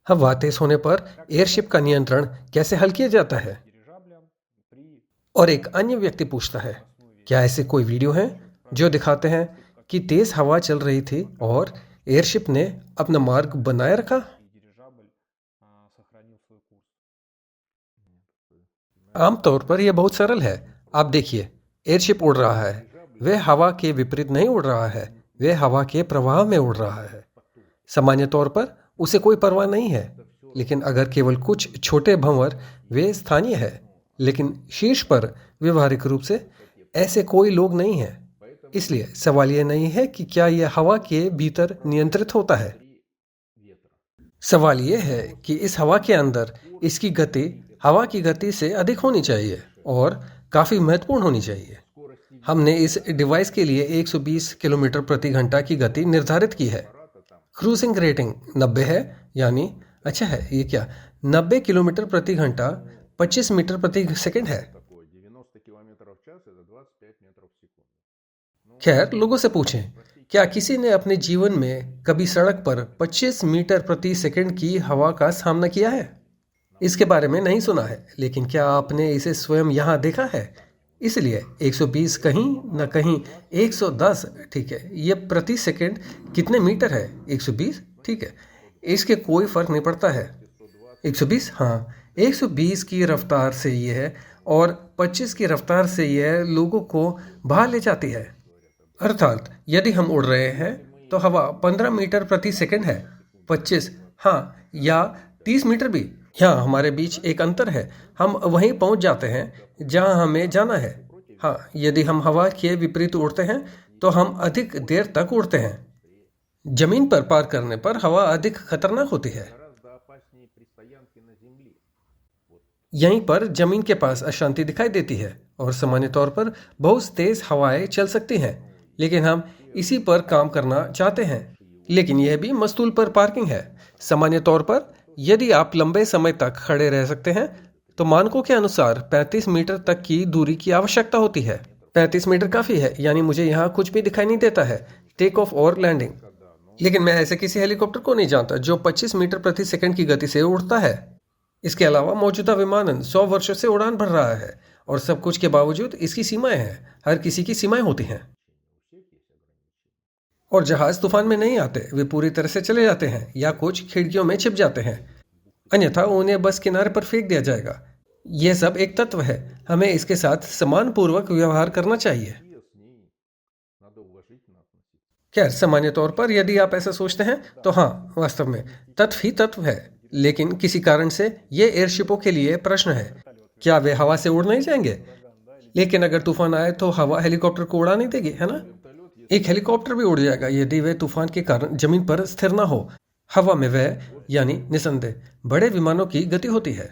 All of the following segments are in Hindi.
हवा तेज होने पर एयरशिप का नियंत्रण कैसे हल किया जाता है? और एक अन्य व्यक्ति पूछता है, क्या ऐसे कोई वीडियो हैं जो दिखाते हैं कि तेज हवा चल रही थी और एयरशिप ने अपना मार्ग बनाए रखा? आमतौर पर यह बहुत सरल है। आप देखिए, एयरशिप उड़ रहा है। वह हवा के विपरीत नहीं उड़ रहा है, वह हवा के प्रवाह में उड़ रहा है। सामान्य तौर पर उसे कोई परवाह नहीं है, लेकिन अगर केवल कुछ छोटे भंवर, वे स्थानीय है। लेकिन शीर्ष पर व्यवहारिक रूप से ऐसे कोई लोग नहीं हैं। इसलिए सवाल यह नहीं है कि क्या यह हवा के भीतर नियंत्रित होता है। सवाल यह है कि इस हवा के अंदर इसकी गति हवा की गति से अधिक होनी चाहिए और काफी महत्वपूर्ण होनी चाहिए। हमने इस डिवाइस के लिए 120 किलोमीटर प्रति घंटा की गति निर्धारित की है। क्रूजिंग रेटिंग 90 है, यानी अच्छा है ये क्या, 90 किलोमीटर प्रति घंटा 25 मीटर प्रति सेकंड है। खैर, लोगों से पूछें, क्या किसी ने अपने जीवन में कभी सड़क पर 25 मीटर प्रति सेकंड की हवा का सामना किया है? इसके बारे में नहीं सुना है, लेकिन क्या आपने इसे स्वयं यहाँ देखा है? इसलिए 120 कहीं न कहीं 110, ठीक है। ये प्रति सेकंड कितने मीटर है? 120, ठीक है। इसके कोई फर्क नहीं पड़ता है। 120, हाँ, 120 की रफ्तार से यह और 25 की रफ्तार से यह लोगों को बाहर ले जाती है। अर्थात यदि हम उड़ रहे हैं तो हवा 15 मीटर प्रति सेकंड है। 25, हाँ, या 30 मीटर भी। यहाँ हमारे बीच एक अंतर है। हम वहीं पहुंच जाते हैं जहां हमें जाना है। हाँ, यदि हम हवा के विपरीत उड़ते हैं तो हम अधिक देर तक उड़ते हैं। जमीन पर पार करने पर हवा अधिक खतरनाक होती है। यहीं पर जमीन के पास अशांति दिखाई देती है और सामान्य तौर पर बहुत तेज हवाएं चल सकती हैं, लेकिन हम इसी पर काम करना चाहते हैं। लेकिन यह भी मस्तूल पर पार्किंग है। सामान्य तौर पर यदि आप लंबे समय तक खड़े रह सकते हैं तो मानकों के अनुसार 35 मीटर तक की दूरी की आवश्यकता होती है। 35 मीटर काफी है, यानी मुझे यहाँ कुछ भी दिखाई नहीं देता है, टेक ऑफ और लैंडिंग। लेकिन मैं ऐसे किसी हेलीकॉप्टर को नहीं जानता जो 25 मीटर प्रति सेकंड की गति से उड़ता है। इसके अलावा मौजूदा विमानन 100 वर्षों से उड़ान भर रहा है और सब कुछ के बावजूद इसकी सीमाएं हैं। हर किसी की सीमाएं होती हैं। और जहाज तूफान में नहीं आते, वे पूरी तरह से चले जाते हैं या कुछ खिड़कियों में छिप जाते हैं, अन्यथा उन्हें बस किनारे पर फेंक दिया जाएगा। यह सब एक तत्व है। हमें इसके साथ सम्मानपूर्वक व्यवहार करना चाहिए। खैर, सामान्य तौर पर यदि आप ऐसा सोचते हैं तो हाँ, वास्तव में तत्व ही तत्व है। लेकिन किसी कारण से ये एयरशिपों के लिए प्रश्न है, क्या वे हवा से उड़ नहीं जाएंगे? लेकिन अगर तूफान आए तो हवा हेलीकॉप्टर को उड़ा नहीं देगी, है ना? एक हेलीकॉप्टर भी उड़ जाएगा यदि वह तूफान के कारण जमीन पर स्थिर ना हो। हवा में वह, यानी निसंदेह, बड़े विमानों की गति होती है।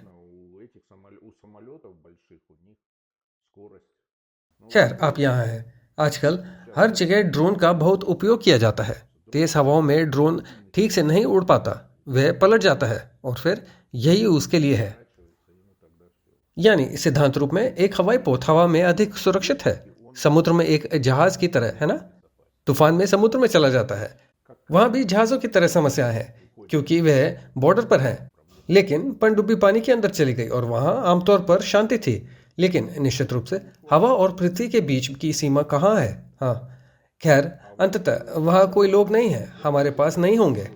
खैर, आप यहाँ हैं। आजकल हर जगह ड्रोन का बहुत उपयोग किया जाता है। तेज हवाओं में ड्रोन ठीक से नहीं उड़ पाता, वह पलट जाता है और फिर यही उसके लिए है। यानी सिद्धांत रूप में एक हवाई पोत हवा में अधिक सुरक्षित है, समुद्र में एक जहाज की तरह, है ना? तूफान में समुद्र में चला जाता है। वहां भी जहाजों की तरह समस्या है क्योंकि वह बॉर्डर पर है। लेकिन पनडुब्बी पानी के अंदर चली गई और वहां आमतौर पर शांति थी। लेकिन निश्चित रूप से हवा और पृथ्वी के बीच की सीमा कहाँ है? हाँ, खैर, अंततः वहां कोई लोग नहीं है, हमारे पास नहीं होंगे।